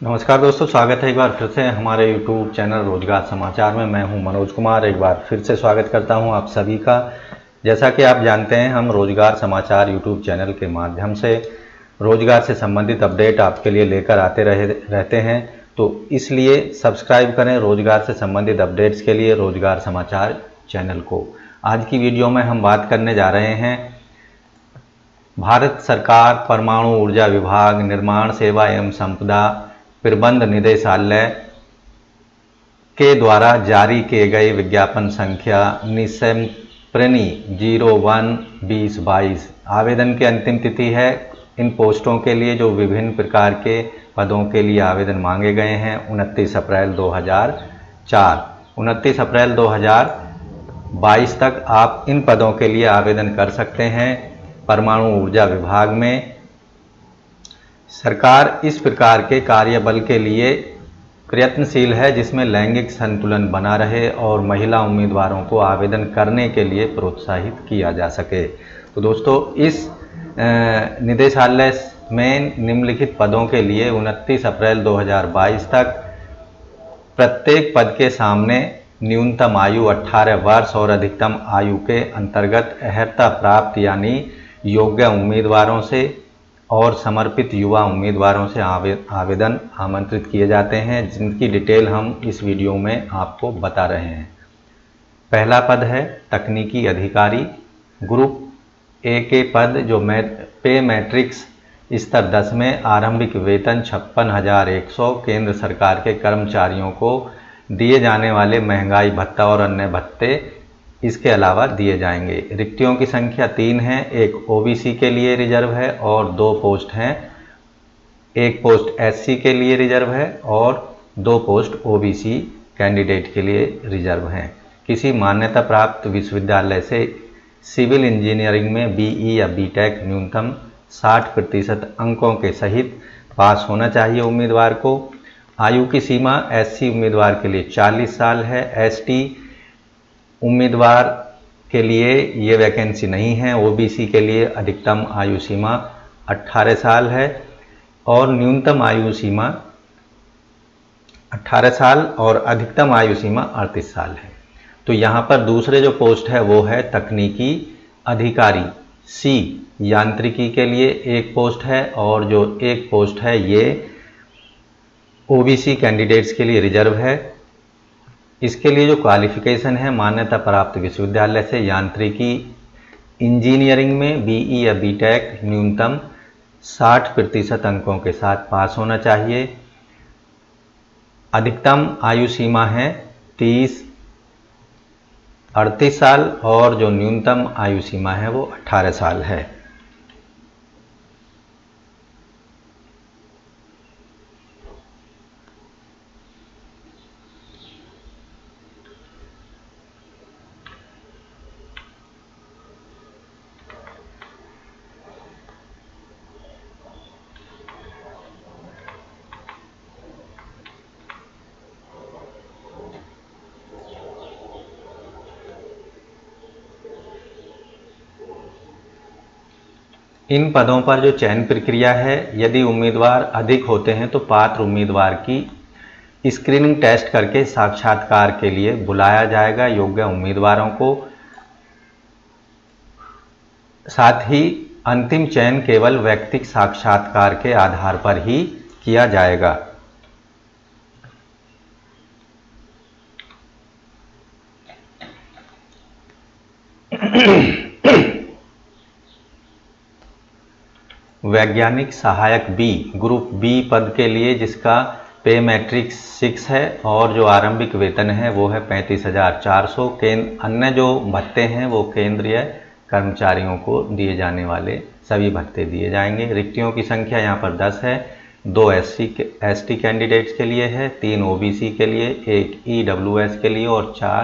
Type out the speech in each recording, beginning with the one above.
नमस्कार दोस्तों, स्वागत है एक बार फिर से हमारे YouTube चैनल रोजगार समाचार में। मैं हूं मनोज कुमार। एक बार फिर से स्वागत करता हूं आप सभी का। जैसा कि आप जानते हैं, हम रोजगार समाचार YouTube चैनल के माध्यम से रोजगार से संबंधित अपडेट आपके लिए लेकर आते रहते हैं। तो इसलिए सब्सक्राइब करें रोजगार से संबंधित अपडेट्स के लिए रोजगार समाचार चैनल को। आज की वीडियो में हम बात करने जा रहे हैं भारत सरकार परमाणु ऊर्जा विभाग निर्माण सेवा एवं संपदा प्रबंध निदेशालय के द्वारा जारी किए गए विज्ञापन संख्या निसंप्रणि 01/2022। आवेदन की अंतिम तिथि है। इन पोस्टों के लिए जो विभिन्न प्रकार के पदों के लिए आवेदन मांगे गए हैं 29 अप्रैल 2022 तक आप इन पदों के लिए आवेदन कर सकते हैं। परमाणु ऊर्जा विभाग में सरकार इस प्रकार के कार्यबल के लिए प्रयत्नशील है जिसमें लैंगिक संतुलन बना रहे और महिला उम्मीदवारों को आवेदन करने के लिए प्रोत्साहित किया जा सके। तो दोस्तों, इस निदेशालय में निम्नलिखित पदों के लिए 29 अप्रैल 2022 तक प्रत्येक पद के सामने न्यूनतम आयु 18 वर्ष और अधिकतम आयु के अंतर्गत अर्हता प्राप्त यानी योग्य उम्मीदवारों से और समर्पित युवा उम्मीदवारों से आवेदन आमंत्रित किए जाते हैं, जिनकी डिटेल हम इस वीडियो में आपको बता रहे हैं। पहला पद है तकनीकी अधिकारी। ग्रुप ए के पद जो पे मैट्रिक्स स्तर 10 में आरंभिक वेतन 56,100 केंद्र सरकार के कर्मचारियों को दिए जाने वाले महंगाई भत्ता और अन्य भत्ते इसके अलावा दिए जाएंगे। रिक्तियों की संख्या 3 है। एक ओबीसी के लिए रिजर्व है और 2 पोस्ट हैं। एक पोस्ट एससी के लिए रिजर्व है और 2 पोस्ट ओबीसी कैंडिडेट के लिए रिजर्व हैं। किसी मान्यता प्राप्त विश्वविद्यालय से सिविल इंजीनियरिंग में बीई या बीटेक न्यूनतम 60% अंकों के सहित पास होना चाहिए उम्मीदवार को। आयु की सीमा एससी उम्मीदवार के लिए 40 साल है। एसटी उम्मीदवार के लिए ये वैकेंसी नहीं है। ओबीसी के लिए अधिकतम आयु सीमा 18 साल है और न्यूनतम आयु सीमा 18 साल और अधिकतम आयु सीमा 38 साल है। तो यहाँ पर दूसरे जो पोस्ट है वो है तकनीकी अधिकारी सी। यांत्रिकी के लिए एक पोस्ट है और जो एक पोस्ट है ये ओबीसी कैंडिडेट्स के लिए रिजर्व है। इसके लिए जो क्वालिफिकेशन है मान्यता प्राप्त विश्वविद्यालय से यांत्रिकी इंजीनियरिंग में बीई या बीटेक न्यूनतम 60% अंकों के साथ पास होना चाहिए। अधिकतम आयु सीमा है 38 साल और जो न्यूनतम आयु सीमा है वो 18 साल है। इन पदों पर जो चयन प्रक्रिया है, यदि उम्मीदवार अधिक होते हैं तो पात्र उम्मीदवार की स्क्रीनिंग टेस्ट करके साक्षात्कार के लिए बुलाया जाएगा योग्य उम्मीदवारों को। साथ ही अंतिम चयन केवल व्यक्तिगत साक्षात्कार के आधार पर ही किया जाएगा। वैज्ञानिक सहायक बी ग्रुप बी पद के लिए जिसका पे मैट्रिक्स 6 है और जो आरंभिक वेतन है वो है 35,400। अन्य जो भत्ते हैं वो केंद्रीय कर्मचारियों को दिए जाने वाले सभी भत्ते दिए जाएंगे। रिक्तियों की संख्या यहाँ पर 10 है। 2 एसटी कैंडिडेट्स के लिए है, 3 ओबीसी के लिए, 1 ईडब्ल्यूएस के लिए और 4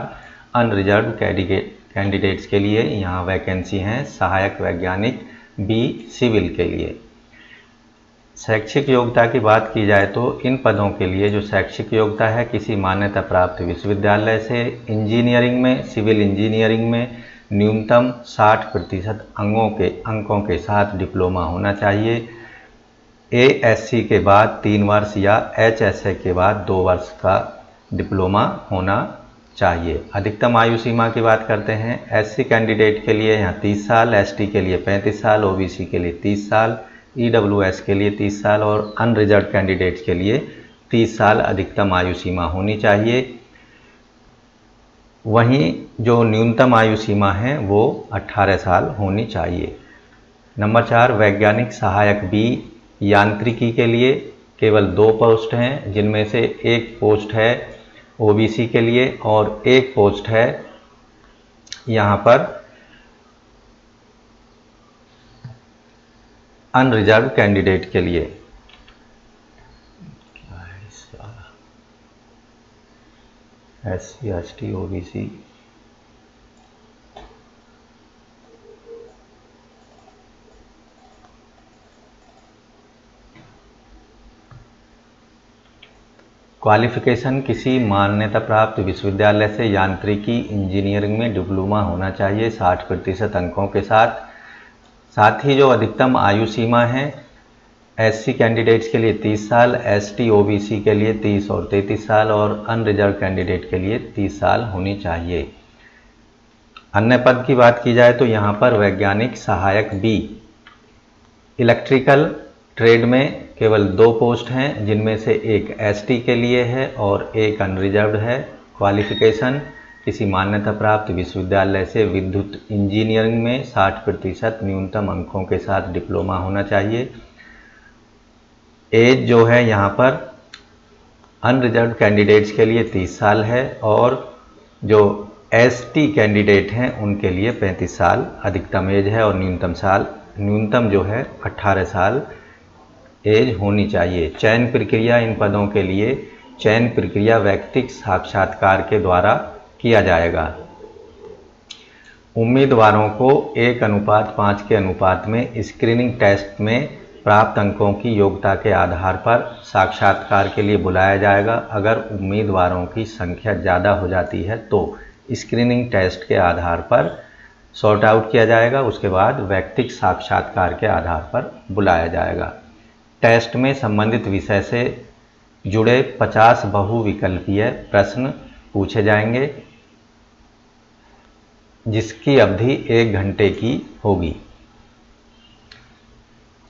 अनरिजर्व कैंडिडेट्स के लिए यहाँ वैकेंसी हैं। सहायक वैज्ञानिक बी सिविल के लिए। शैक्षिक योग्यता की बात की जाए तो इन पदों के लिए जो शैक्षिक योग्यता है किसी मान्यता प्राप्त विश्वविद्यालय से इंजीनियरिंग में सिविल इंजीनियरिंग में न्यूनतम 60% अंकों के साथ डिप्लोमा होना चाहिए। ASC के बाद 3 वर्ष या HSA के बाद 2 वर्ष का डिप्लोमा होना चाहिए। अधिकतम आयु सीमा की बात करते हैं। SC कैंडिडेट के लिए यहाँ 30 साल, ST के लिए 35 साल, OBC के लिए 30 साल, EWS के लिए 30 साल और अनरिजर्व कैंडिडेट के लिए 30 साल अधिकतम आयु सीमा होनी चाहिए। वहीं जो न्यूनतम आयु सीमा है वो 18 साल होनी चाहिए। नंबर 4, वैज्ञानिक सहायक B यांत्रिकी के लिए केवल 2 पोस्ट हैं, जिनमें से एक पोस्ट है OBC के लिए और एक पोस्ट है यहाँ पर अनरिजर्व कैंडिडेट के लिए। क्या है इसका? SC ST OBC क्वालिफिकेशन किसी मान्यता प्राप्त विश्वविद्यालय से यांत्रिकी इंजीनियरिंग में डिप्लोमा होना चाहिए 60% अंकों के साथ। साथ ही जो अधिकतम आयु सीमा है SC कैंडिडेट्स के लिए 30 साल, ST OBC के लिए 30 और 33 साल और अनरिजर्व कैंडिडेट के लिए 30 साल होनी चाहिए। अन्य पद की बात की जाए तो यहाँ पर वैज्ञानिक सहायक B इलेक्ट्रिकल ट्रेड में केवल 2 पोस्ट हैं, जिनमें से एक ST के लिए है और एक अनरिजर्व्ड है। क्वालिफिकेशन किसी मान्यता प्राप्त विश्वविद्यालय से विद्युत इंजीनियरिंग में 60% न्यूनतम अंकों के साथ डिप्लोमा होना चाहिए। एज जो है यहाँ पर अनरिजर्व्ड कैंडिडेट्स के लिए 30 साल है और जो ST कैंडिडेट हैं उनके लिए 35 साल अधिकतम एज है और न्यूनतम जो है 18 साल एज होनी चाहिए। चयन प्रक्रिया इन पदों के लिए चयन प्रक्रिया व्यक्तिगत साक्षात्कार के द्वारा किया जाएगा। उम्मीदवारों को 1:5 के अनुपात में स्क्रीनिंग टेस्ट में प्राप्त अंकों की योग्यता के आधार पर साक्षात्कार के लिए बुलाया जाएगा। अगर उम्मीदवारों की संख्या ज़्यादा हो जाती है तो स्क्रीनिंग टेस्ट के आधार पर सॉर्ट आउट किया जाएगा, उसके बाद व्यक्तिगत साक्षात्कार के आधार पर बुलाया जाएगा। टेस्ट में संबंधित विषय से जुड़े 50 बहुविकल्पीय प्रश्न पूछे जाएंगे, जिसकी अवधि 1 घंटे की होगी।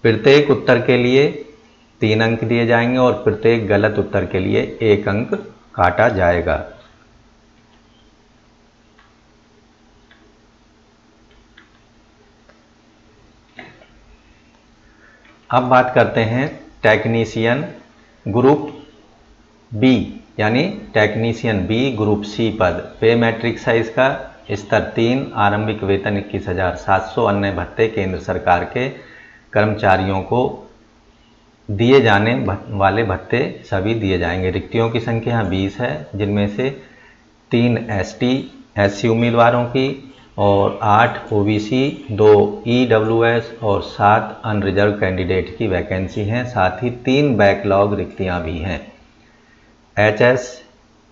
प्रत्येक उत्तर के लिए 3 अंक दिए जाएंगे और प्रत्येक गलत उत्तर के लिए 1 अंक काटा जाएगा। अब बात करते हैं टेक्नीशियन ग्रुप B यानी टेक्नीशियन B ग्रुप C पद। पे मैट्रिक्स है इसका स्तर 3, आरंभिक वेतन 21,700, अन्य भत्ते केंद्र सरकार के कर्मचारियों को दिए जाने वाले भत्ते सभी दिए जाएंगे। रिक्तियों की संख्या 20 है, जिनमें से 3 SC उम्मीदवारों की और 8 OBC, 2 EWS और 7 अनरिजर्व कैंडिडेट की वैकेंसी हैं। साथ ही 3 बैकलॉग रिक्तियां भी हैं।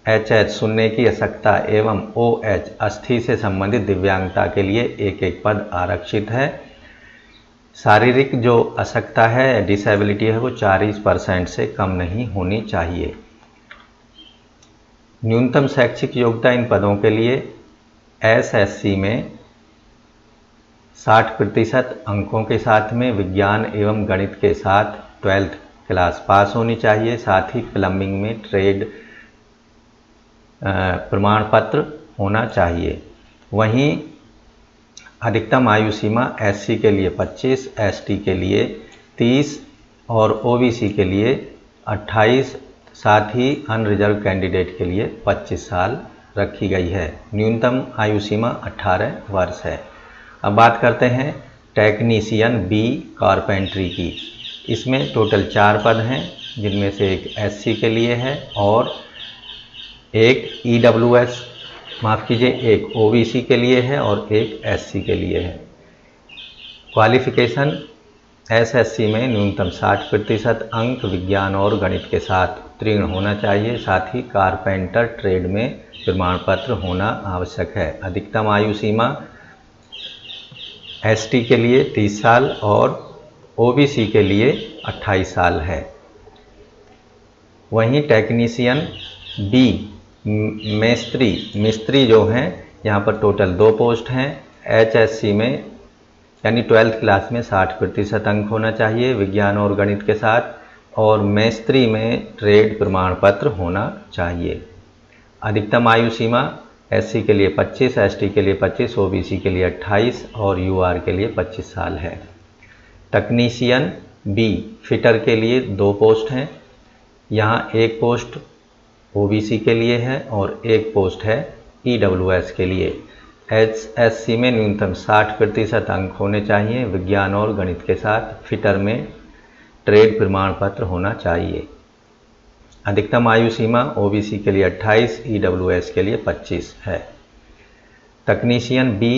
HH सुनने की अशक्तता एवं OH अस्थि से संबंधित दिव्यांगता के लिए 1 पद आरक्षित है। शारीरिक जो अशक्तता है, डिसेबिलिटी है, वो 40% से कम नहीं होनी चाहिए। न्यूनतम शैक्षिक योग्यता इन पदों के लिए SSC में 60% अंकों के साथ में विज्ञान एवं गणित के साथ 12th क्लास पास होनी चाहिए। साथ ही प्लम्बिंग में ट्रेड प्रमाण पत्र होना चाहिए। वहीं अधिकतम आयु सीमा SC के लिए 25, ST के लिए 30 और OBC के लिए 28, साथ ही अनरिजर्व कैंडिडेट के लिए 25 साल रखी गई है। न्यूनतम आयु सीमा 18 वर्ष है। अब बात करते हैं टेक्नीशियन B कारपेंट्री की। इसमें टोटल 4 पद हैं, जिनमें से एक SC के लिए है और एक EWS एक OBC के लिए है और एक SC के लिए है। क्वालिफिकेशन SSC में न्यूनतम 60% अंक विज्ञान और गणित के साथ उत्तीर्ण होना चाहिए। साथ ही कारपेंटर ट्रेड में प्रमाण पत्र होना आवश्यक है। अधिकतम आयु सीमा ST के लिए 30 साल और ओबीसी के लिए 28 साल है। वहीं टेक्नीशियन बी मिस्त्री जो हैं, यहाँ पर टोटल 2 पोस्ट हैं। एचएससी में यानी 12th क्लास में 60% अंक होना चाहिए विज्ञान और गणित के साथ, और मेस्त्री में ट्रेड प्रमाण पत्र होना चाहिए। अधिकतम आयु सीमा एससी के लिए 25, एसटी के लिए 25, ओबीसी के लिए 28 और यूआर के लिए 25 साल है। टेक्नीशियन बी फिटर के लिए 2 पोस्ट हैं। यहाँ एक पोस्ट ओबीसी के लिए है और एक पोस्ट है ईडब्ल्यूएस के लिए। एचएससी में न्यूनतम 60% अंक होने चाहिए विज्ञान और गणित के साथ। फिटर में ट्रेड प्रमाण पत्र होना चाहिए। अधिकतम आयु सीमा ओबीसी के लिए 28, ईडब्ल्यूएस के लिए 25 है। टेक्नीशियन बी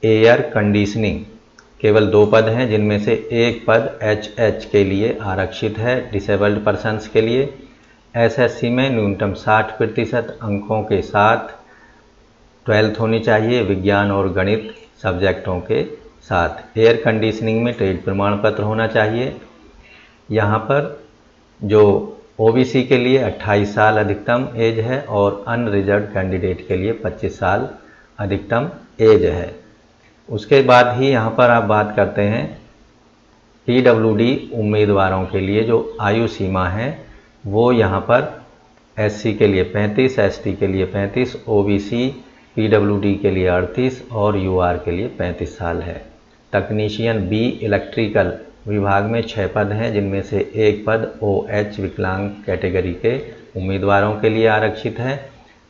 एयर कंडीशनिंग केवल 2 पद हैं, जिनमें से एक पद एचएच के लिए आरक्षित है डिसेबल्ड पर्सन्स के लिए। एसएससी में न्यूनतम 60% अंकों के साथ 12th होनी चाहिए विज्ञान और गणित सब्जेक्टों के साथ। एयर कंडीशनिंग में ट्रेड प्रमाण पत्र होना चाहिए। यहाँ पर जो ओबीसी के लिए 28 साल अधिकतम एज है और अनरिजर्व कैंडिडेट के लिए 25 साल अधिकतम एज है। उसके बाद ही यहाँ पर आप बात करते हैं पीडब्ल्यूडी उम्मीदवारों के लिए जो आयु सीमा है वो यहाँ पर एससी के लिए 35, एसटी के लिए 35, ओबीसी पीडब्ल्यूडी के लिए 38 और यूआर के लिए 35 साल है। टेक्नीशियन बी इलेक्ट्रिकल विभाग में 6 पद हैं, जिनमें से एक पद ओएच विकलांग कैटेगरी के उम्मीदवारों के लिए आरक्षित है,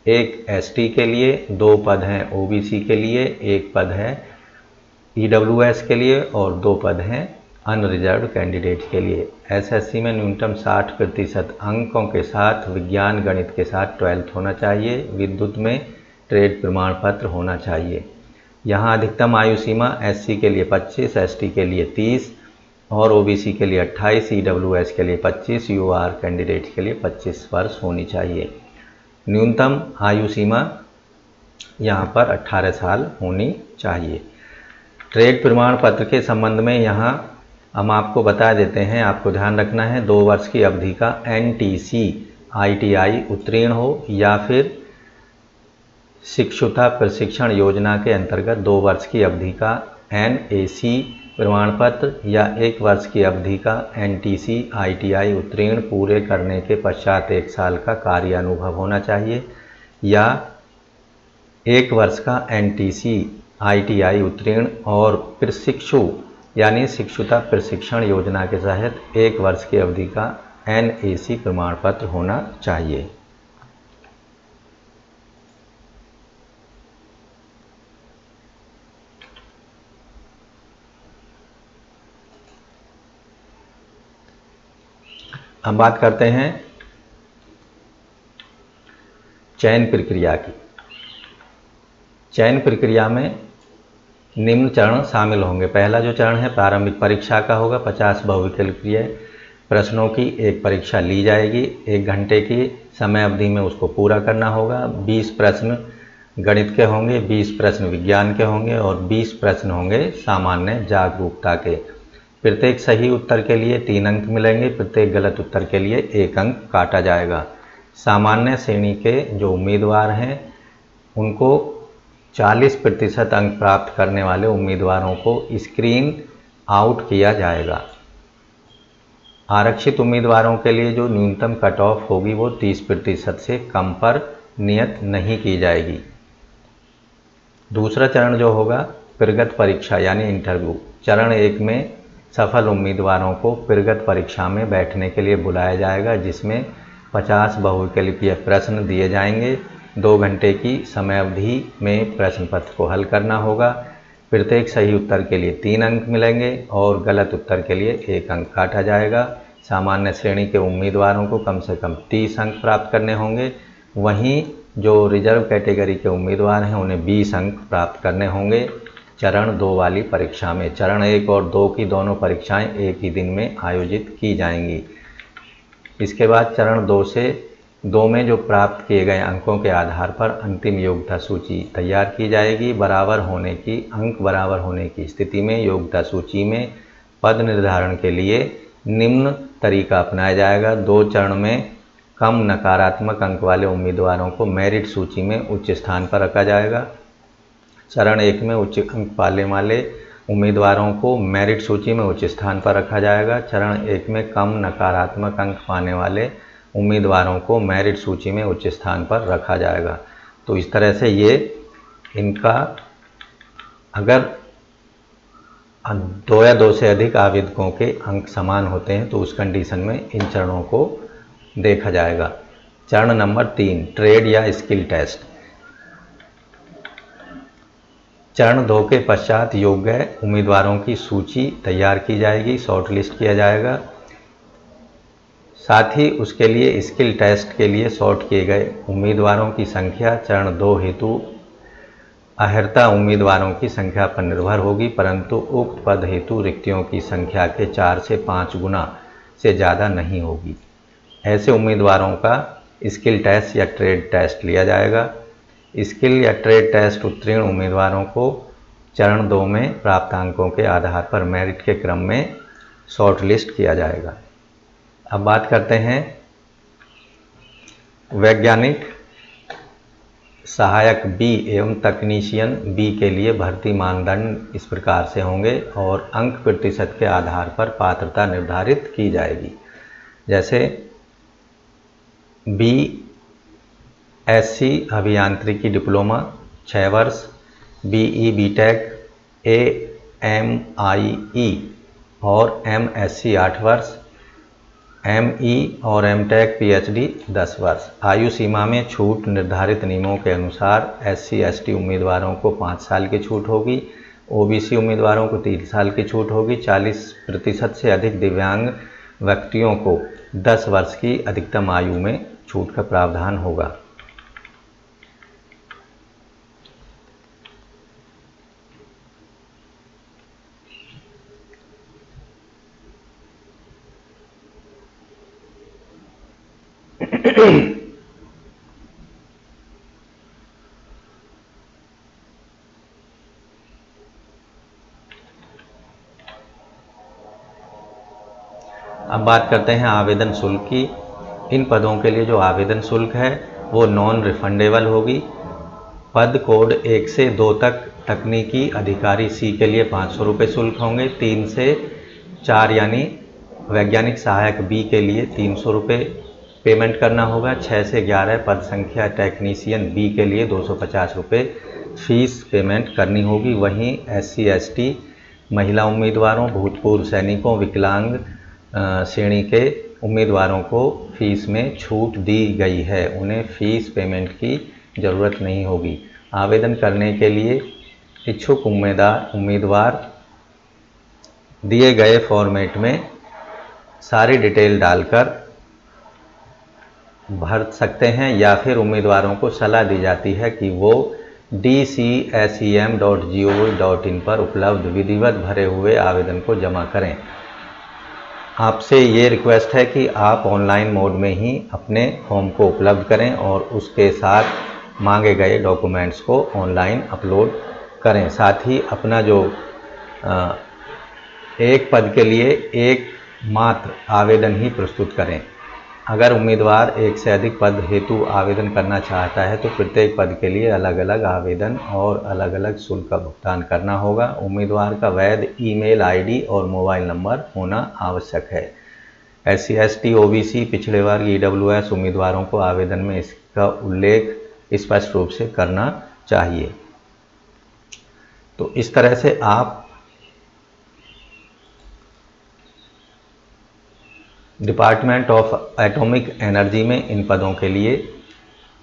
एक एसटी के लिए, 2 पद हैं ओबीसी के लिए, एक पद है ईडब्ल्यूएस के लिए और 2 पद हैं अनरिजर्व कैंडिडेट के लिए। एसएससी में न्यूनतम 60% अंकों के साथ विज्ञान गणित के साथ 12th होना चाहिए। विद्युत में ट्रेड प्रमाण पत्र होना चाहिए। यहाँ अधिकतम आयु सीमा एससी के लिए 25, एसटी के लिए 30 और ओबीसी के लिए 28, ईडब्ल्यूएस के लिए 25, यूआर कैंडिडेट के लिए 25 वर्ष होनी चाहिए। न्यूनतम आयु सीमा यहाँ पर 18 साल होनी चाहिए। ट्रेड प्रमाण पत्र के संबंध में यहाँ हम आपको बता देते हैं, आपको ध्यान रखना है 2 वर्ष की अवधि का एनटीसी आईटीआई उत्तीर्ण हो या फिर शिक्षुता प्रशिक्षण योजना के अंतर्गत 2 वर्ष की अवधि का एनएसी प्रमाण पत्र या 1 वर्ष की अवधि का एनटीसी आईटीआई उत्तीर्ण पूरे करने के पश्चात 1 साल का कार्य अनुभव होना चाहिए, या 1 वर्ष का एनटीसी आईटीआई उत्तीर्ण और प्रशिक्षु यानी शिक्षुता प्रशिक्षण योजना के तहत 1 वर्ष की अवधि का एनएसी प्रमाण पत्र होना चाहिए। हम बात करते हैं चयन प्रक्रिया की। चयन प्रक्रिया में निम्न चरण शामिल होंगे। पहला जो चरण है प्रारंभिक परीक्षा का होगा। 50 बहुविकल्पीय प्रश्नों की एक परीक्षा ली जाएगी। 1 घंटे की समय अवधि में उसको पूरा करना होगा। 20 प्रश्न गणित के होंगे, 20 प्रश्न विज्ञान के होंगे और 20 प्रश्न होंगे सामान्य जागरूकता के। प्रत्येक सही उत्तर के लिए 3 अंक मिलेंगे, प्रत्येक गलत उत्तर के लिए 1 अंक काटा जाएगा। सामान्य श्रेणी के जो उम्मीदवार हैं उनको 40% अंक प्राप्त करने वाले उम्मीदवारों को स्क्रीन आउट किया जाएगा। आरक्षित उम्मीदवारों के लिए जो न्यूनतम कट ऑफ होगी वो 30% से कम पर नियत नहीं की जाएगी। दूसरा चरण जो होगा प्रगत परीक्षा यानी इंटरव्यू। चरण 1 में सफल उम्मीदवारों को प्रगत परीक्षा में बैठने के लिए बुलाया जाएगा, जिसमें 50 बहुविकल्पीय प्रश्न दिए जाएंगे। 2 घंटे की समय अवधि में प्रश्न पत्र को हल करना होगा। प्रत्येक सही उत्तर के लिए 3 अंक मिलेंगे और गलत उत्तर के लिए 1 अंक काटा जाएगा। सामान्य श्रेणी के उम्मीदवारों को कम से कम 30 अंक प्राप्त करने होंगे। वहीं जो रिजर्व कैटेगरी के उम्मीदवार हैं उन्हें 20 अंक प्राप्त करने होंगे चरण 2 वाली परीक्षा में। चरण 1 और 2 की दोनों परीक्षाएं एक ही दिन में आयोजित की जाएंगी। इसके बाद चरण 2 से 2 में जो प्राप्त किए गए अंकों के आधार पर अंतिम योग्यता सूची तैयार की जाएगी। अंक बराबर होने की स्थिति में योग्यता सूची में पद निर्धारण के लिए निम्न तरीका अपनाया जाएगा। 2 चरण में कम नकारात्मक अंक वाले उम्मीदवारों को मेरिट सूची में उच्च स्थान पर रखा जाएगा। चरण 1 में उच्च अंक पाने वाले उम्मीदवारों को मेरिट सूची में उच्च स्थान पर रखा जाएगा। चरण 1 में कम नकारात्मक अंक पाने वाले उम्मीदवारों को मेरिट सूची में उच्च स्थान पर रखा जाएगा। तो इस तरह से ये इनका अगर 2 या 2 से अधिक आवेदकों के अंक समान होते हैं तो उस कंडीशन में इन चरणों को देखा जाएगा। चरण नंबर 3 ट्रेड या स्किल टेस्ट। चरण 2 के पश्चात योग्य उम्मीदवारों की सूची तैयार की जाएगी, शॉर्ट लिस्ट किया जाएगा। साथ ही उसके लिए स्किल टेस्ट के लिए शॉर्ट किए गए उम्मीदवारों की संख्या चरण 2 हेतु अहर्ता उम्मीदवारों की संख्या पर निर्भर होगी, परंतु उक्त पद हेतु रिक्तियों की संख्या के 4 से 5 गुना से ज़्यादा नहीं होगी। ऐसे उम्मीदवारों का स्किल टेस्ट या ट्रेड टेस्ट लिया जाएगा। स्किल या ट्रेड टेस्ट उत्तीर्ण उम्मीदवारों को चरण 2 में प्राप्त अंकों के आधार पर मेरिट के क्रम में शॉर्ट लिस्ट किया जाएगा। अब बात करते हैं वैज्ञानिक सहायक बी एवं तकनीशियन बी के लिए भर्ती मानदंड इस प्रकार से होंगे और अंक प्रतिशत के आधार पर पात्रता निर्धारित की जाएगी। जैसे बी एससी अभियांत्रिकी डिप्लोमा 6 वर्ष, बीई बीटेक, एएमआईई और एमएससी 8 वर्ष, एमई और एमटेक पीएचडी 10 वर्ष। आयु सीमा में छूट निर्धारित नियमों के अनुसार एससी एसटी उम्मीदवारों को 5 साल की छूट होगी, ओबीसी उम्मीदवारों को 3 साल की छूट होगी। 40% से अधिक दिव्यांग व्यक्तियों को 10 वर्ष की अधिकतम आयु में छूट का प्रावधान होगा। अब बात करते हैं आवेदन शुल्क की। इन पदों के लिए जो आवेदन शुल्क है वो नॉन रिफंडेबल होगी। पद कोड 1 से 2 तक तकनीकी अधिकारी सी के लिए 500 रुपये शुल्क होंगे। 3 से 4 यानी वैज्ञानिक सहायक बी के लिए 300 रुपये पेमेंट करना होगा। 6 से 11 पद संख्या टेक्नीशियन बी के लिए 250 रुपये फीस पेमेंट करनी होगी। वहीं एससी एसटी महिला उम्मीदवारों, भूतपूर्व सैनिकों, विकलांग श्रेणी के उम्मीदवारों को फीस में छूट दी गई है, उन्हें फीस पेमेंट की ज़रूरत नहीं होगी। आवेदन करने के लिए इच्छुक उम्मीदवार दिए गए फॉर्मेट में सारी डिटेल डालकर भर सकते हैं या फिर उम्मीदवारों को सलाह दी जाती है कि वो dcsem.gov.in पर उपलब्ध विधिवत भरे हुए आवेदन को जमा करें। आपसे ये रिक्वेस्ट है कि आप ऑनलाइन मोड में ही अपने फॉर्म को उपलब्ध करें और उसके साथ मांगे गए डॉक्यूमेंट्स को ऑनलाइन अपलोड करें। साथ ही अपना जो एक पद के लिए एक मात्र आवेदन ही प्रस्तुत करें। अगर उम्मीदवार एक से अधिक पद हेतु आवेदन करना चाहता है तो प्रत्येक पद के लिए अलग अलग आवेदन और अलग अलग शुल्क का भुगतान करना होगा। उम्मीदवार का वैध ईमेल आईडी और मोबाइल नंबर होना आवश्यक है। एससी एसटी ओबीसी पिछड़े वर्ग ईडब्ल्यूएस उम्मीदवारों को आवेदन में इसका उल्लेख स्पष्ट रूप से करना चाहिए। तो इस तरह से आप डिपार्टमेंट ऑफ एटॉमिक एनर्जी में इन पदों के लिए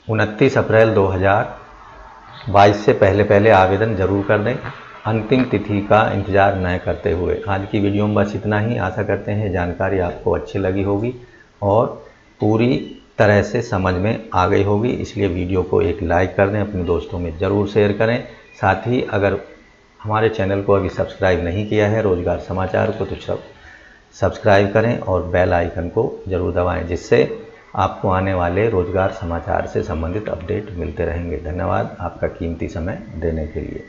29 अप्रैल 2022 से पहले आवेदन जरूर कर दें, अंतिम तिथि का इंतज़ार न करते हुए। आज की वीडियो में बस इतना ही। आशा करते हैं जानकारी आपको अच्छी लगी होगी और पूरी तरह से समझ में आ गई होगी, इसलिए वीडियो को एक लाइक कर दें, अपने दोस्तों में ज़रूर शेयर करें। साथ ही अगर हमारे चैनल को अभी सब्सक्राइब नहीं किया है रोज़गार समाचार को तो सब्सक्राइब करें और बेल आइकन को ज़रूर दबाएं, जिससे आपको आने वाले रोज़गार समाचार से संबंधित अपडेट मिलते रहेंगे। धन्यवाद आपका कीमती समय देने के लिए।